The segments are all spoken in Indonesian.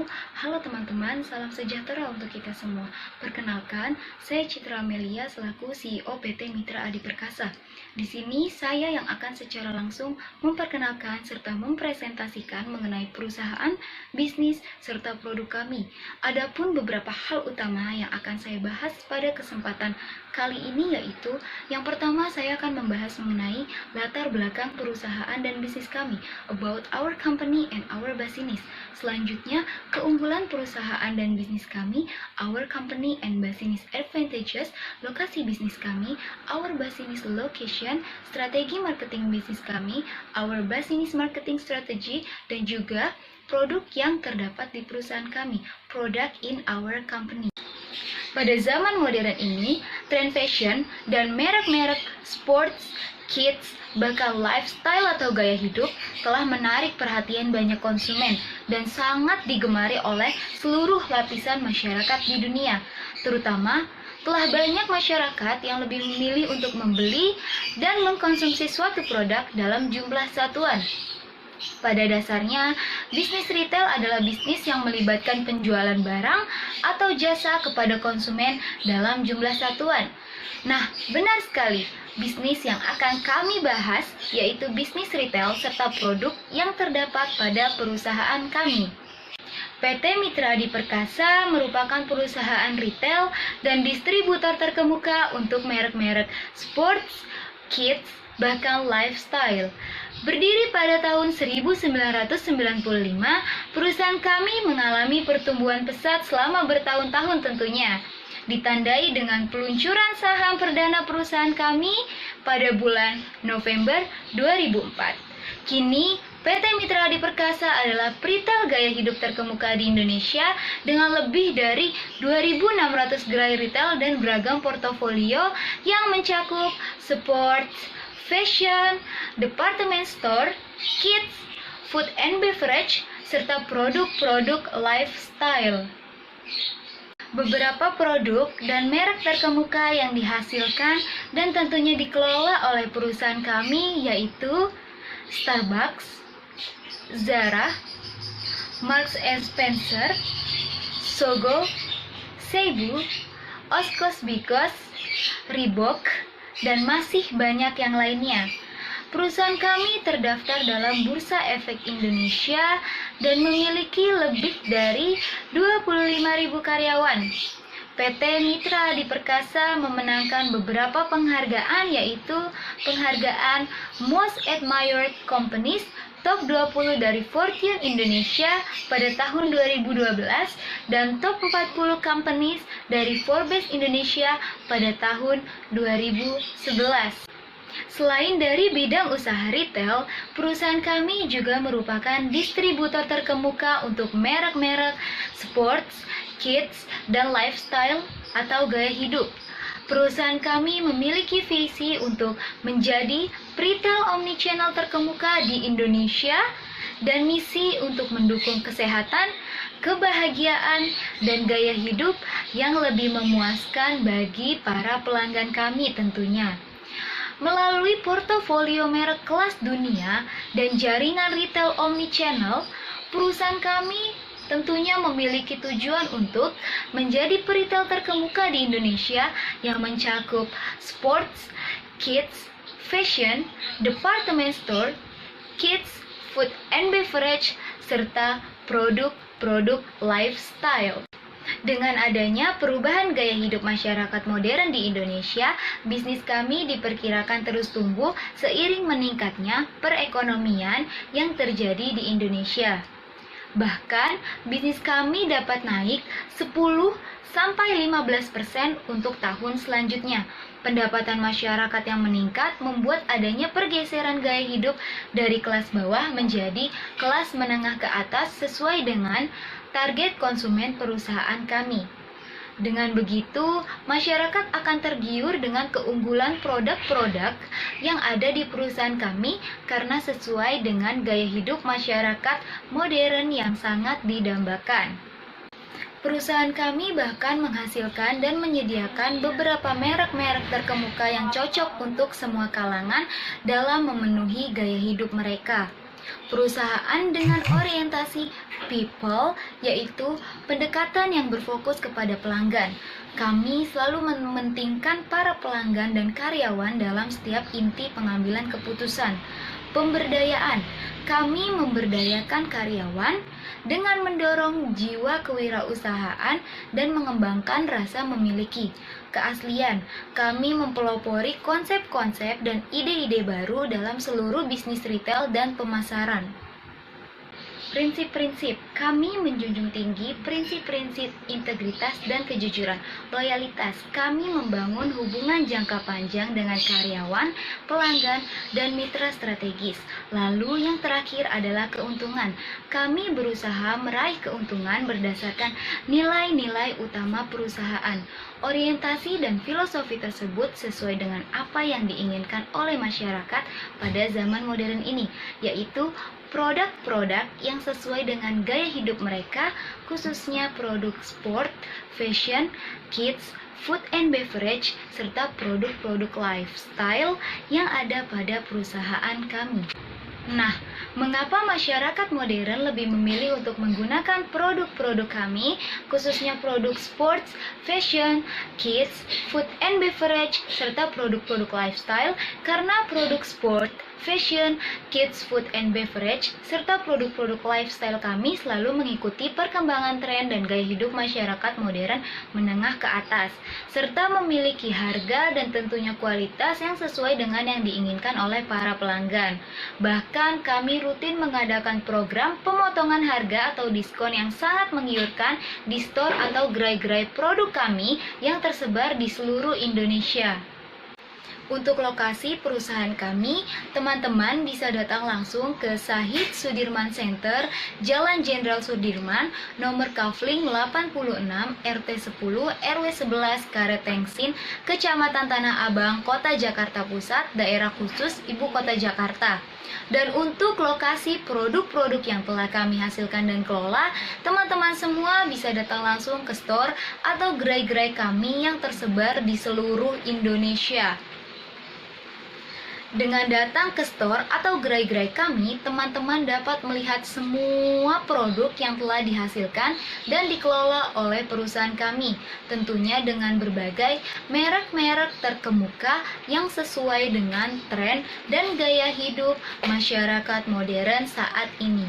Halo teman-teman, salam sejahtera untuk kita semua. Perkenalkan, saya Citra Amelia selaku CEO PT Mitra Adi Perkasa. Di sini saya yang akan secara langsung memperkenalkan serta mempresentasikan mengenai perusahaan, bisnis, serta produk kami. Adapun beberapa hal utama yang akan saya bahas pada kesempatan kali ini yaitu yang pertama saya akan membahas mengenai latar belakang perusahaan dan bisnis kami, about our company and our business. Selanjutnya, keunggulan perusahaan dan bisnis kami, our company and business advantages, lokasi bisnis kami, our business location, strategi marketing bisnis kami, our business marketing strategy, dan juga produk yang terdapat di perusahaan kami, product in our company. Pada zaman modern ini, tren fashion dan merek-merek sports, kids, bahkan lifestyle atau gaya hidup telah menarik perhatian banyak konsumen dan sangat digemari oleh seluruh lapisan masyarakat di dunia. Terutama, telah banyak masyarakat yang lebih memilih untuk membeli dan mengkonsumsi suatu produk dalam jumlah satuan. Pada dasarnya, bisnis retail adalah bisnis yang melibatkan penjualan barang atau jasa kepada konsumen dalam jumlah satuan. Nah, benar sekali, bisnis yang akan kami bahas yaitu bisnis retail serta produk yang terdapat pada perusahaan kami. PT Mitra Adi Perkasa merupakan perusahaan retail dan distributor terkemuka untuk merek-merek sports, kids, bahkan lifestyle. Berdiri pada tahun 1995, perusahaan kami mengalami pertumbuhan pesat selama bertahun-tahun tentunya. Ditandai dengan peluncuran saham perdana perusahaan kami pada bulan November 2004. Kini, PT Mitra Adi Perkasa adalah retail gaya hidup terkemuka di Indonesia dengan lebih dari 2.600 gerai retail dan beragam portofolio yang mencakup sports, fashion, department store, kids, food and beverage, serta produk-produk lifestyle. Beberapa produk dan merek terkemuka yang dihasilkan dan tentunya dikelola oleh perusahaan kami yaitu Starbucks, Zara, Marks & Spencer, Sogo, Seibu, Oskos Bikos, Reebok, dan masih banyak yang lainnya. Perusahaan kami terdaftar dalam Bursa Efek Indonesia dan memiliki lebih dari 25.000 karyawan. PT Mitra Adi Perkasa memenangkan beberapa penghargaan yaitu penghargaan Most Admired Companies Top 20 dari Fortune Indonesia pada tahun 2012 dan Top 40 Companies dari Forbes Indonesia pada tahun 2011. Selain dari bidang usaha retail, perusahaan kami juga merupakan distributor terkemuka untuk merek-merek sports, kids, dan lifestyle atau gaya hidup. Perusahaan kami memiliki visi untuk menjadi retail omnichannel terkemuka di Indonesia dan misi untuk mendukung kesehatan, kebahagiaan, dan gaya hidup yang lebih memuaskan bagi para pelanggan kami tentunya. Melalui portofolio merek kelas dunia dan jaringan retail omnichannel, perusahaan kami tentunya memiliki tujuan untuk menjadi retail terkemuka di Indonesia yang mencakup sports, kids, fashion, department store, kids, food and beverage, serta produk-produk lifestyle. Dengan adanya perubahan gaya hidup masyarakat modern di Indonesia, bisnis kami diperkirakan terus tumbuh seiring meningkatnya perekonomian yang terjadi di Indonesia. Bahkan, bisnis kami dapat naik 10-15% untuk tahun selanjutnya. Pendapatan masyarakat yang meningkat membuat adanya pergeseran gaya hidup dari kelas bawah menjadi kelas menengah ke atas sesuai dengan target konsumen perusahaan kami. Dengan begitu, masyarakat akan tergiur dengan keunggulan produk-produk yang ada di perusahaan kami karena sesuai dengan gaya hidup masyarakat modern yang sangat didambakan. Perusahaan kami bahkan menghasilkan dan menyediakan beberapa merek-merek terkemuka yang cocok untuk semua kalangan dalam memenuhi gaya hidup mereka. Perusahaan dengan orientasi people, yaitu pendekatan yang berfokus kepada pelanggan. Kami selalu mementingkan para pelanggan dan karyawan dalam setiap inti pengambilan keputusan. Pemberdayaan, kami memberdayakan karyawan dengan mendorong jiwa kewirausahaan dan mengembangkan rasa memiliki. Keaslian, kami mempelopori konsep-konsep dan ide-ide baru dalam seluruh bisnis retail dan pemasaran. Prinsip-prinsip, kami menjunjung tinggi prinsip-prinsip integritas dan kejujuran. Loyalitas, kami membangun hubungan jangka panjang dengan karyawan, pelanggan, dan mitra strategis. Lalu yang terakhir adalah keuntungan. Kami berusaha meraih keuntungan berdasarkan nilai-nilai utama perusahaan. Orientasi dan filosofi tersebut sesuai dengan apa yang diinginkan oleh masyarakat pada zaman modern ini, yaitu produk-produk yang sesuai dengan gaya hidup mereka, khususnya produk sport, fashion, kids, food and beverage, serta produk-produk lifestyle yang ada pada perusahaan kami. Nah, mengapa masyarakat modern lebih memilih untuk menggunakan produk-produk kami, khususnya produk sports, fashion, kids, food and beverage, serta produk-produk lifestyle? Karena produk sport, fashion, kids, food and beverage, serta produk-produk lifestyle kami selalu mengikuti perkembangan tren dan gaya hidup masyarakat modern menengah ke atas, serta memiliki harga dan tentunya kualitas yang sesuai dengan yang diinginkan oleh para pelanggan. Bahkan kami rutin mengadakan program pemotongan harga atau diskon yang sangat menggiurkan di store atau gerai-gerai produk kami yang tersebar di seluruh Indonesia. Untuk lokasi perusahaan kami, teman-teman bisa datang langsung ke Sahid Sudirman Center, Jalan Jenderal Sudirman, nomor kafling 86, RT 10, RW 11, Karetengsin, Kecamatan Tanah Abang, Kota Jakarta Pusat, Daerah Khusus Ibu Kota Jakarta. Dan untuk lokasi produk-produk yang telah kami hasilkan dan kelola, teman-teman semua bisa datang langsung ke store atau gerai-gerai kami yang tersebar di seluruh Indonesia. Dengan datang ke store atau gerai-gerai kami, teman-teman dapat melihat semua produk yang telah dihasilkan dan dikelola oleh perusahaan kami, tentunya dengan berbagai merek-merek terkemuka yang sesuai dengan tren dan gaya hidup masyarakat modern saat ini.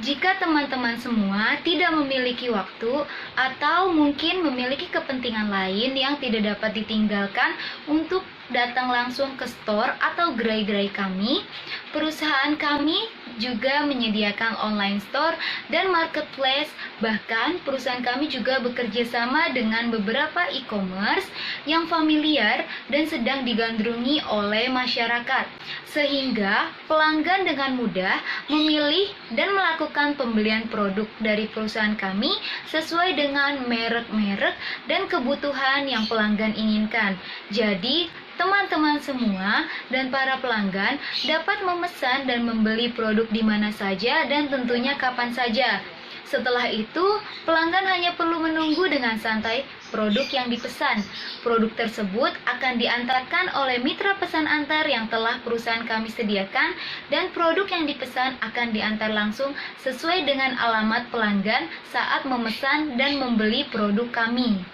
Jika teman-teman semua tidak memiliki waktu atau mungkin memiliki kepentingan lain yang tidak dapat ditinggalkan untuk datang langsung ke store atau gerai-gerai kami, perusahaan kami juga menyediakan online store dan marketplace. Bahkan perusahaan kami juga bekerja sama dengan beberapa e-commerce yang familiar dan sedang digandrungi oleh masyarakat, sehingga pelanggan dengan mudah memilih dan melakukan pembelian produk dari perusahaan kami sesuai dengan merek-merek dan kebutuhan yang pelanggan inginkan. Jadi, teman-teman semua dan para pelanggan dapat memesan dan membeli produk di mana saja dan tentunya kapan saja. Setelah itu, pelanggan hanya perlu menunggu dengan santai produk yang dipesan. Produk tersebut akan diantarkan oleh mitra pesan antar yang telah perusahaan kami sediakan, dan produk yang dipesan akan diantar langsung sesuai dengan alamat pelanggan saat memesan dan membeli produk kami.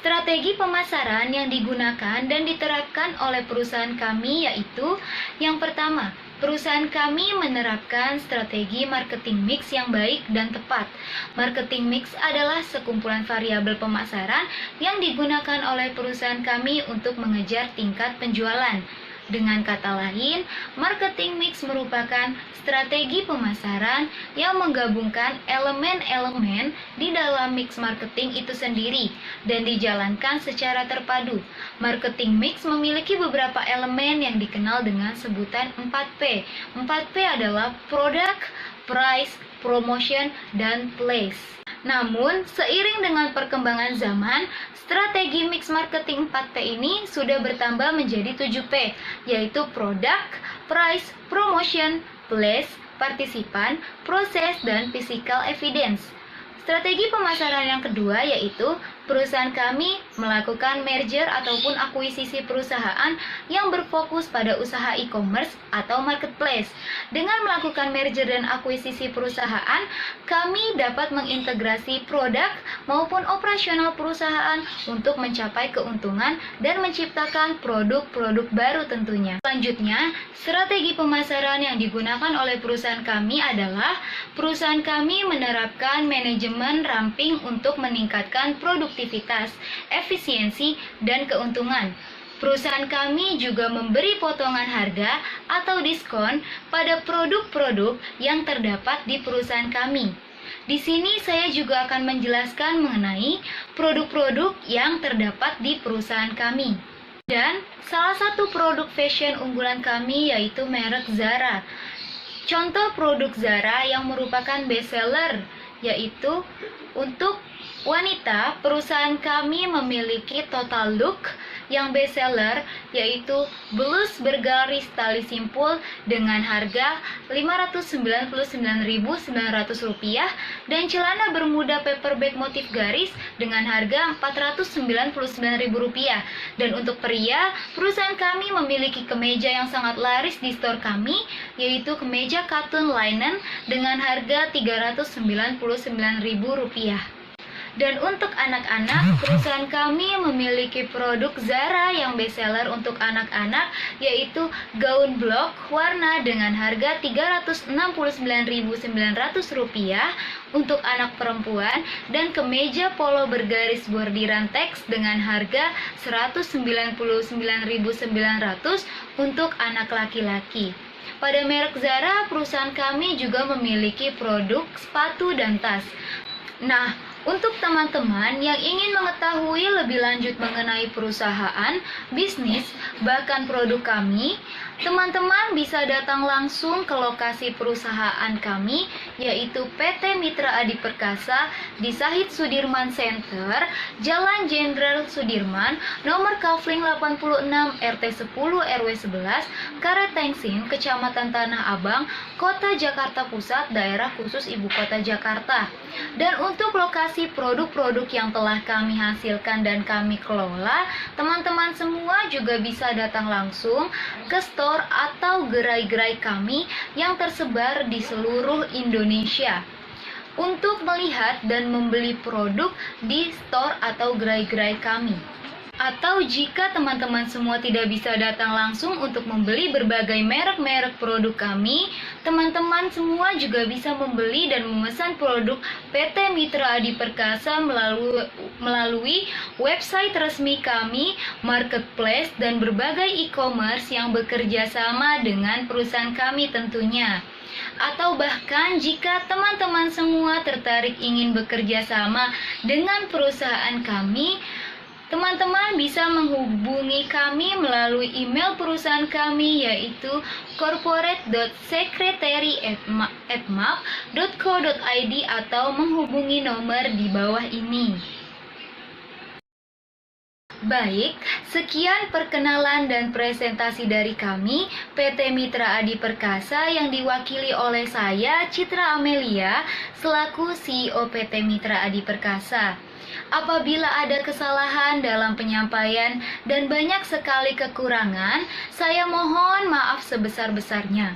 Strategi pemasaran yang digunakan dan diterapkan oleh perusahaan kami yaitu: yang pertama, perusahaan kami menerapkan strategi marketing mix yang baik dan tepat. Marketing mix adalah sekumpulan variabel pemasaran yang digunakan oleh perusahaan kami untuk mengejar tingkat penjualan. Dengan kata lain, marketing mix merupakan strategi pemasaran yang menggabungkan elemen-elemen di dalam mix marketing itu sendiri dan dijalankan secara terpadu. Marketing mix memiliki beberapa elemen yang dikenal dengan sebutan 4P. 4P adalah product, price, promotion, dan place. Namun, seiring dengan perkembangan zaman, strategi mix marketing 4P ini sudah bertambah menjadi 7P, yaitu product, price, promotion, place, partisipan, proses, dan physical evidence. Strategi pemasaran yang kedua yaitu perusahaan kami melakukan merger ataupun akuisisi perusahaan yang berfokus pada usaha e-commerce atau marketplace. Dengan melakukan merger dan akuisisi perusahaan, kami dapat mengintegrasi produk maupun operasional perusahaan untuk mencapai keuntungan dan menciptakan produk-produk baru tentunya. Selanjutnya, strategi pemasaran yang digunakan oleh perusahaan kami adalah perusahaan kami menerapkan manajemen ramping untuk meningkatkan produktivitas, efisiensi, dan keuntungan. Perusahaan kami juga memberi potongan harga atau diskon pada produk-produk yang terdapat di perusahaan kami. Di sini saya juga akan menjelaskan mengenai produk-produk yang terdapat di perusahaan kami. Dan salah satu produk fashion unggulan kami yaitu merek Zara. Contoh produk Zara yang merupakan best seller yaitu untuk wanita, perusahaan kami memiliki Total Look yang best seller yaitu blus bergaris tali simpul dengan harga Rp599.900 dan celana bermuda paperback motif garis dengan harga Rp499.000. Dan untuk pria, perusahaan kami memiliki kemeja yang sangat laris di store kami yaitu kemeja cotton linen dengan harga Rp399.000. Dan untuk anak-anak, perusahaan kami memiliki produk Zara yang best seller untuk anak-anak yaitu gaun blok warna dengan harga Rp369.900 untuk anak perempuan dan kemeja polo bergaris bordiran teks dengan harga Rp199.900 untuk anak laki-laki. Pada merek Zara, perusahaan kami juga memiliki produk sepatu dan tas. Nah, untuk teman-teman yang ingin mengetahui lebih lanjut mengenai perusahaan, bisnis, bahkan produk kami, teman-teman bisa datang langsung ke lokasi perusahaan kami, yaitu PT Mitra Adi Perkasa di Sahid Sudirman Center, Jalan Jenderal Sudirman, nomor Kafling 86 RT 10 RW 11, Karetengsin, Kecamatan Tanah Abang, Kota Jakarta Pusat, Daerah Khusus Ibu Kota Jakarta. Dan untuk lokasi produk-produk yang telah kami hasilkan dan kami kelola, teman-teman semua juga bisa datang langsung ke store atau gerai-gerai kami yang tersebar di seluruh Indonesia untuk melihat dan membeli produk di store atau gerai-gerai kami. Atau jika teman-teman semua tidak bisa datang langsung untuk membeli berbagai merek-merek produk kami, teman-teman semua juga bisa membeli dan memesan produk PT Mitra Adi Perkasa melalui website resmi kami, marketplace, dan berbagai e-commerce yang bekerja sama dengan perusahaan kami tentunya. Atau bahkan jika teman-teman semua tertarik ingin bekerja sama dengan perusahaan kami, teman-teman bisa menghubungi kami melalui email perusahaan kami yaitu corporate.secretary@map.co.id atau menghubungi nomor di bawah ini. Baik, sekian perkenalan dan presentasi dari kami, PT Mitra Adi Perkasa yang diwakili oleh saya, Citra Amelia, selaku CEO PT Mitra Adi Perkasa. Apabila ada kesalahan dalam penyampaian dan banyak sekali kekurangan, saya mohon maaf sebesar-besarnya.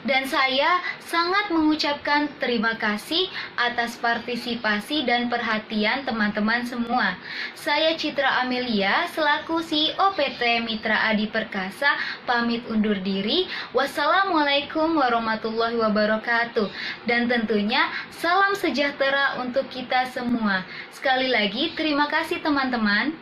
Dan saya sangat mengucapkan terima kasih atas partisipasi dan perhatian teman-teman semua. Saya Citra Amelia selaku CEO PT Mitra Adi Perkasa pamit undur diri. Wassalamualaikum warahmatullahi wabarakatuh. Dan tentunya salam sejahtera untuk kita semua. Sekali lagi terima kasih teman-teman.